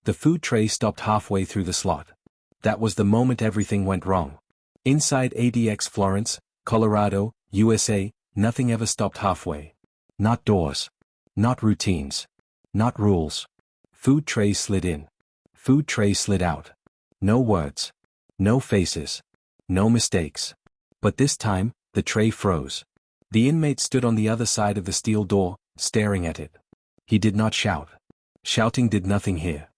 The food tray stopped halfway through the slot. That was the moment everything went wrong. Inside ADX Florence, Colorado, USA, nothing ever stopped halfway. Not doors. Not routines. Not rules. Food tray slid in. Food tray slid out. No words. No faces. No mistakes. But this time, the tray froze. The inmate stood on the other side of the steel door, staring at it. He did not shout. Shouting did nothing here.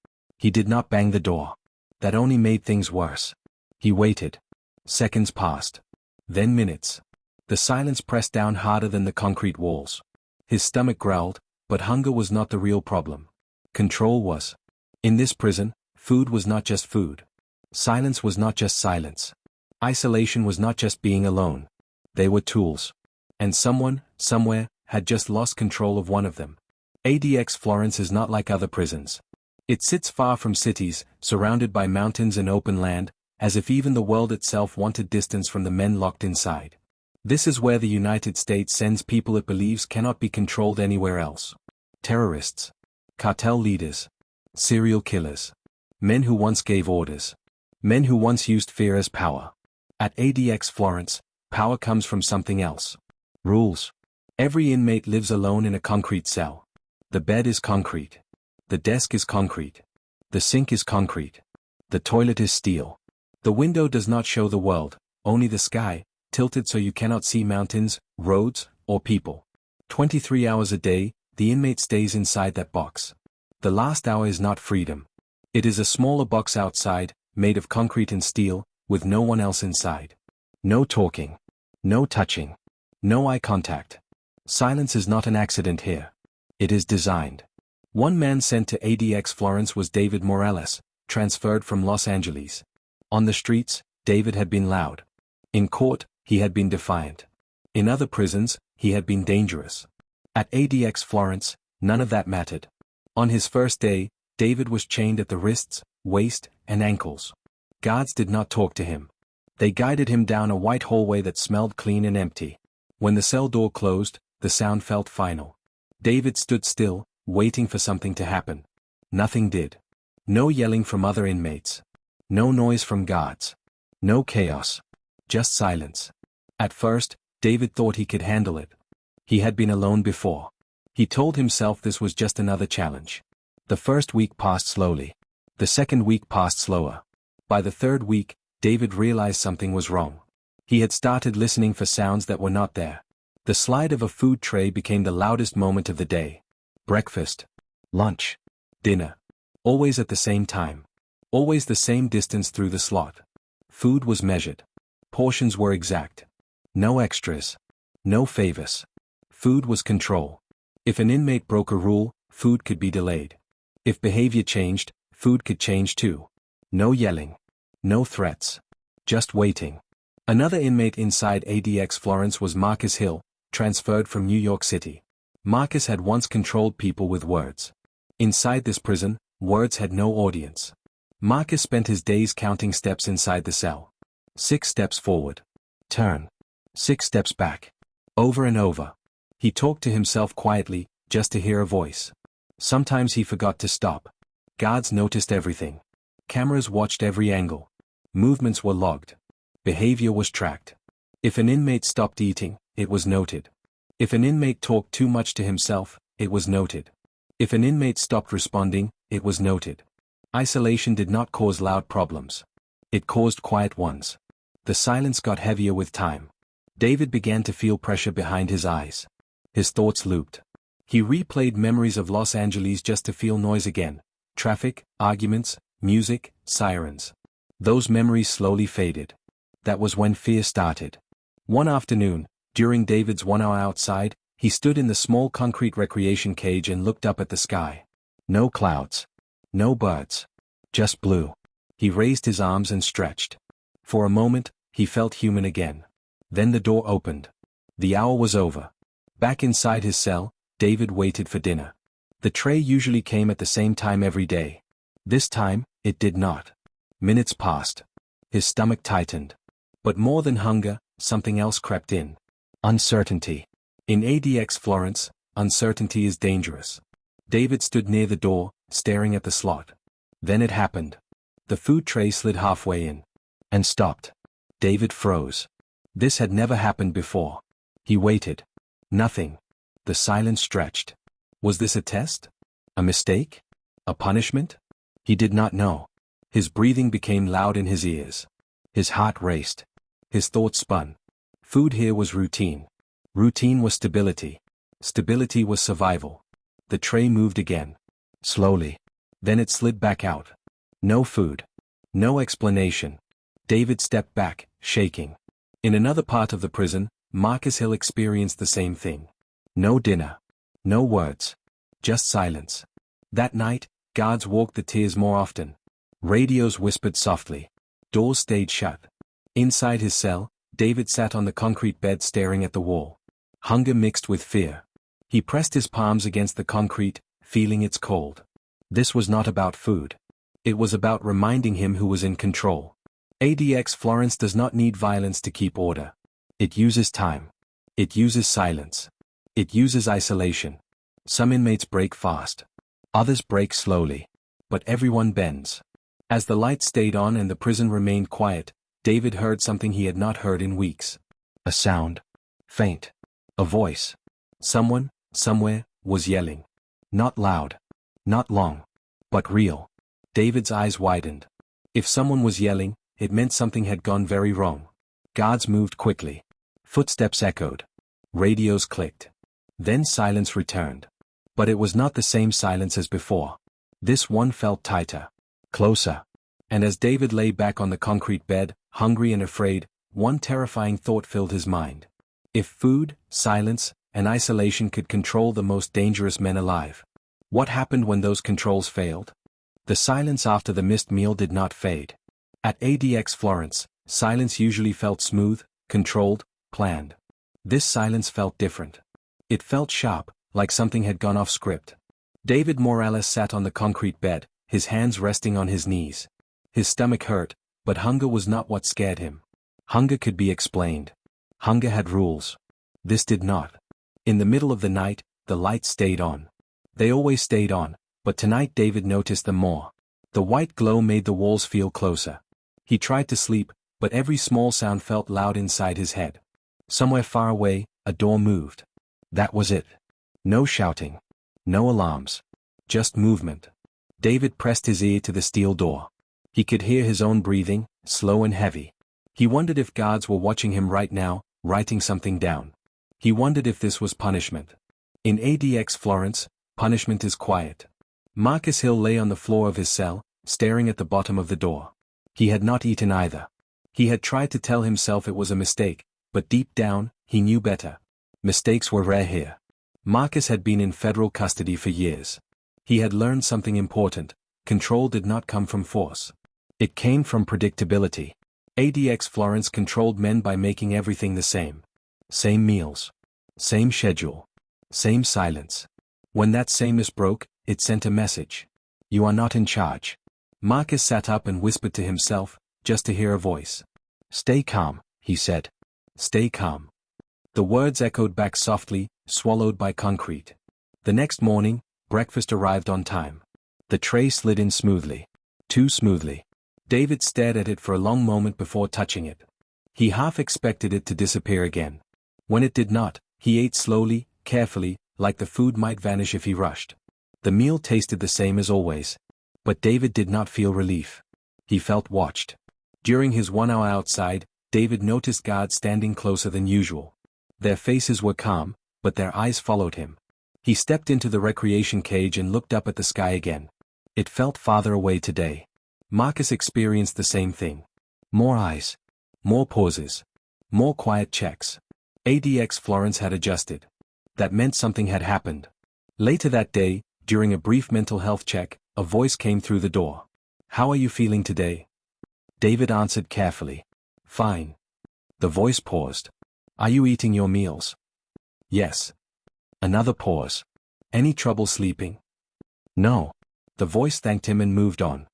He did not bang the door. That only made things worse. He waited. Seconds passed. Then minutes. The silence pressed down harder than the concrete walls. His stomach growled, but hunger was not the real problem. Control was. In this prison, food was not just food. Silence was not just silence. Isolation was not just being alone. They were tools. And someone, somewhere, had just lost control of one of them. ADX Florence is not like other prisons. It sits far from cities, surrounded by mountains and open land, as if even the world itself wanted distance from the men locked inside. This is where the United States sends people it believes cannot be controlled anywhere else. Terrorists. Cartel leaders. Serial killers. Men who once gave orders. Men who once used fear as power. At ADX Florence, power comes from something else. Rules. Every inmate lives alone in a concrete cell. The bed is concrete. The desk is concrete. The sink is concrete. The toilet is steel. The window does not show the world, only the sky, tilted so you cannot see mountains, roads, or people. 23 hours a day, the inmate stays inside that box. The last hour is not freedom. It is a smaller box outside, made of concrete and steel, with no one else inside. No talking. No touching. No eye contact. Silence is not an accident here. It is designed. One man sent to ADX Florence was David Morales, transferred from Los Angeles. On the streets, David had been loud. In court, he had been defiant. In other prisons, he had been dangerous. At ADX Florence, none of that mattered. On his first day, David was chained at the wrists, waist, and ankles. Guards did not talk to him. They guided him down a white hallway that smelled clean and empty. When the cell door closed, the sound felt final. David stood still, waiting for something to happen. Nothing did. No yelling from other inmates. No noise from guards. No chaos. Just silence. At first, David thought he could handle it. He had been alone before. He told himself this was just another challenge. The first week passed slowly. The second week passed slower. By the third week, David realized something was wrong. He had started listening for sounds that were not there. The slide of a food tray became the loudest moment of the day. Breakfast. Lunch. Dinner. Always at the same time. Always the same distance through the slot. Food was measured. Portions were exact. No extras. No favors. Food was control. If an inmate broke a rule, food could be delayed. If behavior changed, food could change too. No yelling. No threats. Just waiting. Another inmate inside ADX Florence was Marcus Hill, transferred from New York City. Marcus had once controlled people with words. Inside this prison, words had no audience. Marcus spent his days counting steps inside the cell. 6 steps forward. Turn. 6 steps back. Over and over. He talked to himself quietly, just to hear a voice. Sometimes he forgot to stop. Guards noticed everything. Cameras watched every angle. Movements were logged. Behavior was tracked. If an inmate stopped eating, it was noted. If an inmate talked too much to himself, it was noted. If an inmate stopped responding, it was noted. Isolation did not cause loud problems. It caused quiet ones. The silence got heavier with time. David began to feel pressure behind his eyes. His thoughts looped. He replayed memories of Los Angeles just to feel noise again. Traffic, arguments, music, sirens. Those memories slowly faded. That was when fear started. One afternoon, during David's 1 hour outside, he stood in the small concrete recreation cage and looked up at the sky. No clouds. No birds. Just blue. He raised his arms and stretched. For a moment, he felt human again. Then the door opened. The hour was over. Back inside his cell, David waited for dinner. The tray usually came at the same time every day. This time, it did not. Minutes passed. His stomach tightened. But more than hunger, something else crept in. Uncertainty. In ADX Florence, uncertainty is dangerous. David stood near the door, staring at the slot. Then it happened. The food tray slid halfway in. And stopped. David froze. This had never happened before. He waited. Nothing. The silence stretched. Was this a test? A mistake? A punishment? He did not know. His breathing became loud in his ears. His heart raced. His thoughts spun. Food here was routine. Routine was stability. Stability was survival. The tray moved again. Slowly. Then it slid back out. No food. No explanation. David stepped back, shaking. In another part of the prison, Marcus Hill experienced the same thing. No dinner. No words. Just silence. That night, guards walked the tiers more often. Radios whispered softly. Doors stayed shut. Inside his cell, David sat on the concrete bed staring at the wall. Hunger mixed with fear. He pressed his palms against the concrete, feeling its cold. This was not about food. It was about reminding him who was in control. ADX Florence does not need violence to keep order. It uses time. It uses silence. It uses isolation. Some inmates break fast. Others break slowly. But everyone bends. As the lights stayed on and the prison remained quiet, David heard something he had not heard in weeks. A sound. Faint. A voice. Someone, somewhere, was yelling. Not loud. Not long. But real. David's eyes widened. If someone was yelling, it meant something had gone very wrong. Guards moved quickly. Footsteps echoed. Radios clicked. Then silence returned. But it was not the same silence as before. This one felt tighter. Closer. And as David lay back on the concrete bed, hungry and afraid, one terrifying thought filled his mind. If food, silence, and isolation could control the most dangerous men alive, what happened when those controls failed? The silence after the missed meal did not fade. At ADX Florence, silence usually felt smooth, controlled, planned. This silence felt different. It felt sharp, like something had gone off script. David Morales sat on the concrete bed, his hands resting on his knees. His stomach hurt, but hunger was not what scared him. Hunger could be explained. Hunger had rules. This did not. In the middle of the night, the lights stayed on. They always stayed on, but tonight David noticed them more. The white glow made the walls feel closer. He tried to sleep, but every small sound felt loud inside his head. Somewhere far away, a door moved. That was it. No shouting. No alarms. Just movement. David pressed his ear to the steel door. He could hear his own breathing, slow and heavy. He wondered if guards were watching him right now, writing something down. He wondered if this was punishment. In ADX Florence, punishment is quiet. Marcus Hill lay on the floor of his cell, staring at the bottom of the door. He had not eaten either. He had tried to tell himself it was a mistake, but deep down, he knew better. Mistakes were rare here. Marcus had been in federal custody for years. He had learned something important. Control did not come from force. It came from predictability. ADX Florence controlled men by making everything the same. Same meals. Same schedule. Same silence. When that sameness broke, it sent a message. You are not in charge. Marcus sat up and whispered to himself, just to hear a voice. Stay calm, he said. Stay calm. The words echoed back softly, swallowed by concrete. The next morning, breakfast arrived on time. The tray slid in smoothly. Too smoothly. David stared at it for a long moment before touching it. He half expected it to disappear again. When it did not, he ate slowly, carefully, like the food might vanish if he rushed. The meal tasted the same as always. But David did not feel relief. He felt watched. During his 1 hour outside, David noticed guards standing closer than usual. Their faces were calm, but their eyes followed him. He stepped into the recreation cage and looked up at the sky again. It felt farther away today. Marcus experienced the same thing. More eyes. More pauses. More quiet checks. ADX Florence had adjusted. That meant something had happened. Later that day, during a brief mental health check, a voice came through the door. How are you feeling today? David answered carefully. Fine. The voice paused. Are you eating your meals? Yes. Another pause. Any trouble sleeping? No. The voice thanked him and moved on.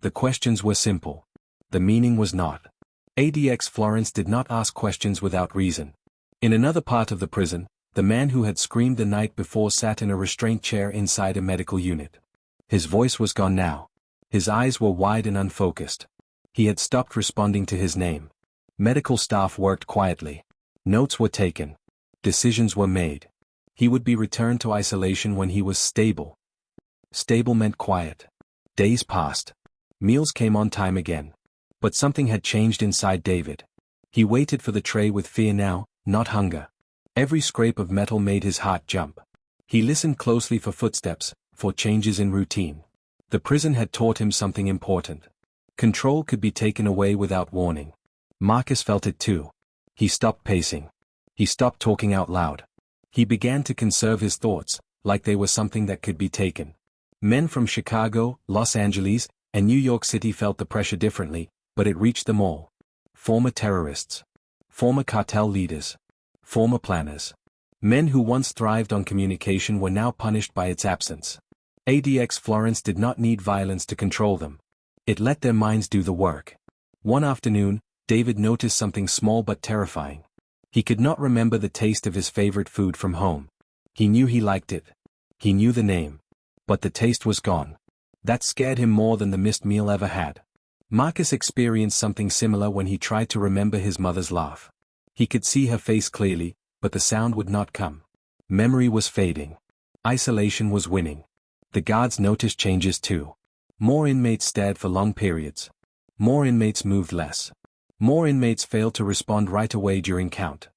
The questions were simple. The meaning was not. ADX Florence did not ask questions without reason. In another part of the prison, the man who had screamed the night before sat in a restraint chair inside a medical unit. His voice was gone now. His eyes were wide and unfocused. He had stopped responding to his name. Medical staff worked quietly. Notes were taken. Decisions were made. He would be returned to isolation when he was stable. Stable meant quiet. Days passed. Meals came on time again. But something had changed inside David. He waited for the tray with fear now, not hunger. Every scrape of metal made his heart jump. He listened closely for footsteps, for changes in routine. The prison had taught him something important. Control could be taken away without warning. Marcus felt it too. He stopped pacing. He stopped talking out loud. He began to conserve his thoughts, like they were something that could be taken. Men from Chicago, Los Angeles, and New York City felt the pressure differently, but it reached them all. Former terrorists. Former cartel leaders. Former planners. Men who once thrived on communication were now punished by its absence. ADX Florence did not need violence to control them. It let their minds do the work. One afternoon, David noticed something small but terrifying. He could not remember the taste of his favorite food from home. He knew he liked it. He knew the name. But the taste was gone. That scared him more than the missed meal ever had. Marcus experienced something similar when he tried to remember his mother's laugh. He could see her face clearly, but the sound would not come. Memory was fading. Isolation was winning. The guards noticed changes too. More inmates stared for long periods. More inmates moved less. More inmates failed to respond right away during count.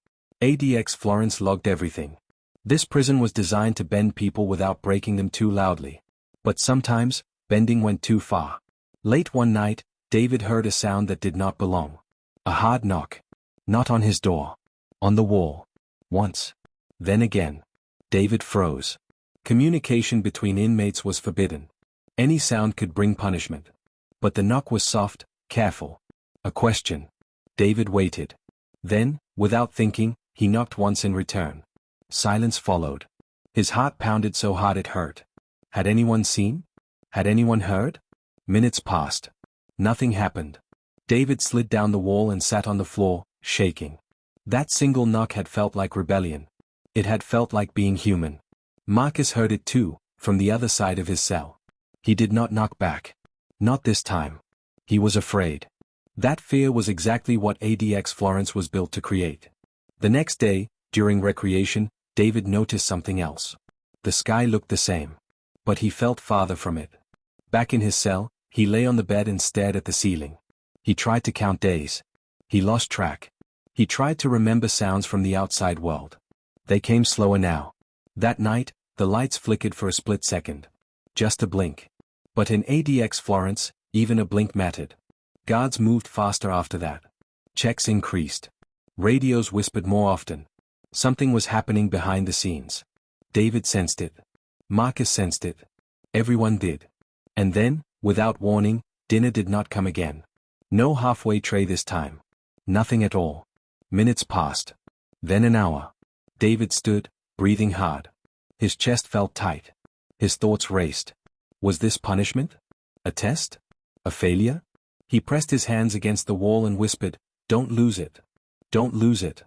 ADX Florence logged everything. This prison was designed to bend people without breaking them too loudly. But sometimes, bending went too far. Late one night, David heard a sound that did not belong. A hard knock. Not on his door. On the wall. Once. Then again. David froze. Communication between inmates was forbidden. Any sound could bring punishment. But the knock was soft, careful. A question. David waited. Then, without thinking, he knocked once in return. Silence followed. His heart pounded so hard it hurt. Had anyone seen? Had anyone heard? Minutes passed. Nothing happened. David slid down the wall and sat on the floor, shaking. That single knock had felt like rebellion. It had felt like being human. Marcus heard it too, from the other side of his cell. He did not knock back. Not this time. He was afraid. That fear was exactly what ADX Florence was built to create. The next day, during recreation, David noticed something else. The sky looked the same. But he felt farther from it. Back in his cell, he lay on the bed and stared at the ceiling. He tried to count days. He lost track. He tried to remember sounds from the outside world. They came slower now. That night, the lights flickered for a split second. Just a blink. But in ADX Florence, even a blink mattered. Guards moved faster after that. Checks increased. Radios whispered more often. Something was happening behind the scenes. David sensed it. Marcus sensed it. Everyone did. And then, without warning, dinner did not come again. No halfway tray this time. Nothing at all. Minutes passed. Then an hour. David stood, breathing hard. His chest felt tight. His thoughts raced. Was this punishment? A test? A failure? He pressed his hands against the wall and whispered, "Don't lose it. Don't lose it."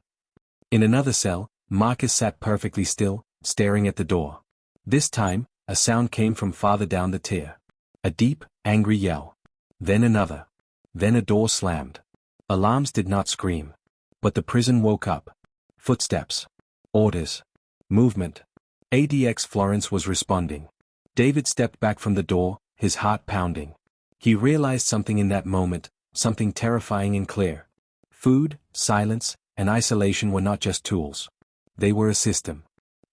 In another cell, Marcus sat perfectly still, staring at the door. This time, a sound came from farther down the tier. A deep, angry yell. Then another. Then a door slammed. Alarms did not scream. But the prison woke up. Footsteps. Orders. Movement. ADX Florence was responding. David stepped back from the door, his heart pounding. He realized something in that moment, something terrifying and clear. Food, silence, and isolation were not just tools. They were a system.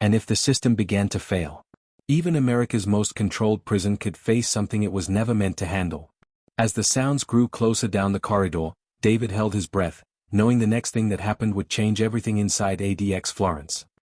And if the system began to fail, even America's most controlled prison could face something it was never meant to handle. As the sounds grew closer down the corridor, David held his breath, knowing the next thing that happened would change everything inside ADX Florence.